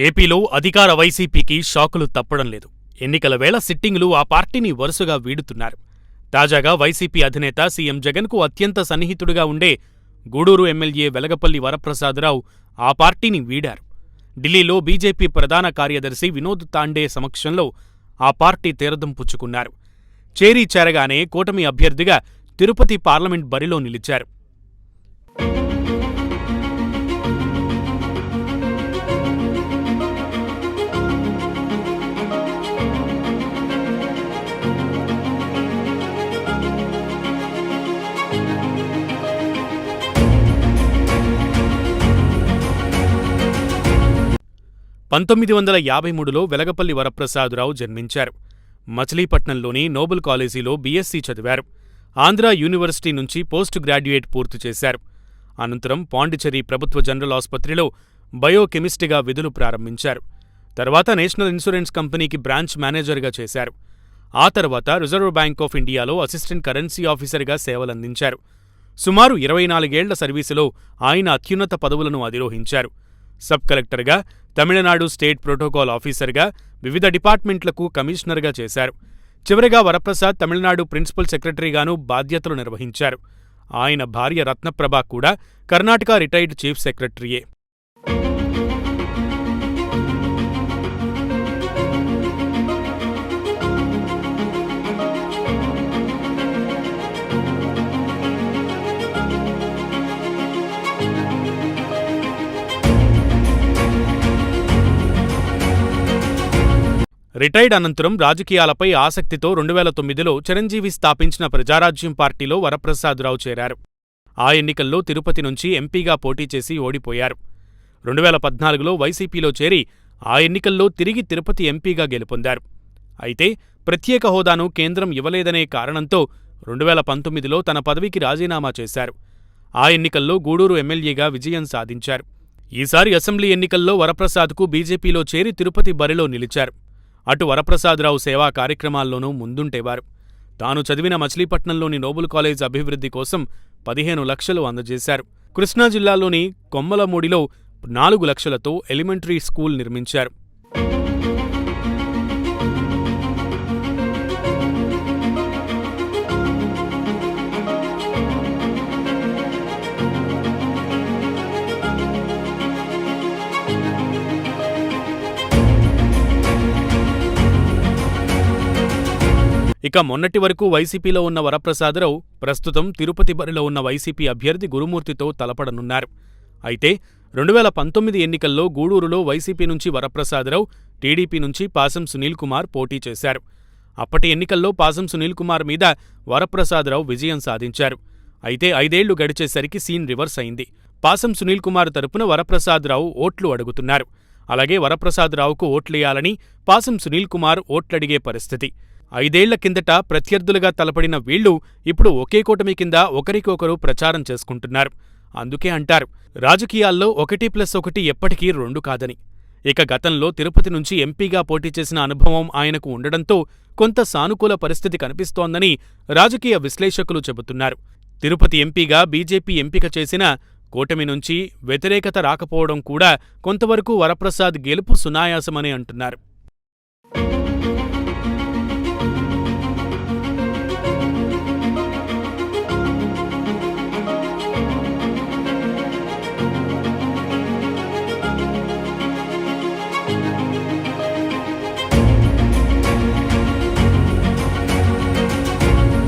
ఏపీలో అధికార వైసీపీకి షాకులు తప్పడం లేదు. ఎన్నికల వేళ సిట్టింగులు ఆ పార్టీని వరుసగా వీడుతున్నారు. తాజాగా వైసీపీ అధినేత సీఎం జగన్కు అత్యంత సన్నిహితుడిగా ఉండే గూడూరు ఎమ్మెల్యే వెలగపల్లి వరప్రసాదరావు ఆ పార్టీని వీడారు. ఢిల్లీలో బీజేపీ ప్రధాన కార్యదర్శి వినోద్ తాండే సమక్షంలో ఆ పార్టీ తీర్థం పుచ్చుకున్నారు. చేరీ చేరగానే కూటమి అభ్యర్థిగా తిరుపతి పార్లమెంట్ బరిలో నిలిచారు. పంతొమ్మిది 1953లో వెలగపల్లి వరప్రసాదరావు జన్మించారు. మచిలీపట్నంలోని నోబుల్ కాలేజీలో బీఎస్సీ చదివారు. ఆంధ్రా యూనివర్సిటీ నుంచి పోస్ట్ గ్రాడ్యుయేట్ పూర్తి చేశారు. అనంతరం పాండిచ్చేరి ప్రభుత్వ జనరల్ ఆసుపత్రిలో బయోకెమిస్ట్గా విధులు ప్రారంభించారు. తర్వాత నేషనల్ ఇన్సూరెన్స్ కంపెనీకి బ్రాంచ్ మేనేజర్గా చేశారు. ఆ తర్వాత రిజర్వ్ బ్యాంక్ ఆఫ్ ఇండియాలో అసిస్టెంట్ కరెన్సీ ఆఫీసర్గా సేవలందించారు. సుమారు 24 ఏళ్ల సర్వీసులో ఆయన అత్యున్నత పదవులను అధిరోహించారు. సబ్ కలెక్టర్గా, తమిళనాడు స్టేట్ ప్రోటోకాల్ ఆఫీసర్గా, వివిధ డిపార్ట్మెంట్లకు కమిషనర్గా చేశారు. చివరిగా వరప్రసాద్ తమిళనాడు ప్రిన్సిపల్ సెక్రటరీగానూ బాధ్యతలు నిర్వహించారు. ఆయన భార్య రత్నప్రభ కూడా కర్ణాటక రిటైర్డ్ చీఫ్ సెక్రటరీయే. రిటైర్డ్ అనంతరం రాజకీయాలపై ఆసక్తితో 2009లో చిరంజీవి స్థాపించిన ప్రజారాజ్యం పార్టీలో వరప్రసాదరావు చేరారు. ఆ ఎన్నికల్లో తిరుపతి నుంచి ఎంపీగా పోటీ చేసి ఓడిపోయారు. 2014లో వైసీపీలో చేరి ఆ ఎన్నికల్లో తిరిగి తిరుపతి ఎంపీగా గెలుపొందారు. అయితే ప్రత్యేక హోదాను కేంద్రం ఇవ్వలేదనే కారణంతో 2019లో తన పదవికి రాజీనామా చేశారు. ఆ ఎన్నికల్లో గూడూరు ఎమ్మెల్యేగా విజయం సాధించారు. ఈసారి అసెంబ్లీ ఎన్నికల్లో వరప్రసాద్కు బీజేపీలో చేరి తిరుపతి బరిలో నిలిచారు. అటు వరప్రసాదరావు సేవా కార్యక్రమాల్లోనూ ముందుంటేవారు. తాను చదివిన మచిలీపట్నంలోని నోబుల్ కాలేజ్ అభివృద్ధి కోసం 15 లక్షలు అందజేశారు. కృష్ణా జిల్లాలోని కొమ్మలమూడిలో 4 లక్షలతో ఎలిమెంటరీ స్కూల్ నిర్మించారు. ఇక మొన్నటి వరకు వైసీపీలో ఉన్న వరప్రసాదరావు ప్రస్తుతం తిరుపతి బరిలో ఉన్న వైసీపీ అభ్యర్థి గురుమూర్తితో తలపడనున్నారు. అయితే 2019 ఎన్నికల్లో గూడూరులో వైసీపీ నుంచి వరప్రసాదరావు, టీడీపీ నుంచి పాసం సునీల్ కుమార్ పోటీ చేశారు. అప్పటి ఎన్నికల్లో పాసం సునీల్ కుమార్ మీద వరప్రసాదరావు విజయం సాధించారు. అయితే 5 ఏళ్లు గడిచేసరికి సీన్ రివర్స్ అయింది. పాసం సునీల్ కుమార్ తరపున వరప్రసాదరావు ఓట్లు అడుగుతున్నారు. అలాగే వరప్రసాదరావుకు ఓట్లేయాలని పాసం సునీల్ కుమార్ ఓట్లడిగే పరిస్థితి. 5 ఏళ్ల కిందట ప్రత్యర్థులుగా తలపడిన వీళ్లు ఇప్పుడు ఒకే కూటమి కింద ఒకరికొకరు ప్రచారం చేసుకుంటున్నారు. అందుకే అంటారు, రాజకీయాల్లో 1+1 ఎప్పటికీ 2 కాదని. ఇక గతంలో తిరుపతి నుంచి ఎంపీగా పోటీ చేసిన అనుభవం ఆయనకు ఉండడంతో కొంత సానుకూల పరిస్థితి కనిపిస్తోందని రాజకీయ విశ్లేషకులు చెబుతున్నారు. తిరుపతి ఎంపీగా బీజేపీ ఎంపిక చేసిన కూటమి నుంచి వ్యతిరేకత రాకపోవడం కూడా కొంతవరకు వరప్రసాద్ గెలుపు సునాయాసమని అంటున్నారు.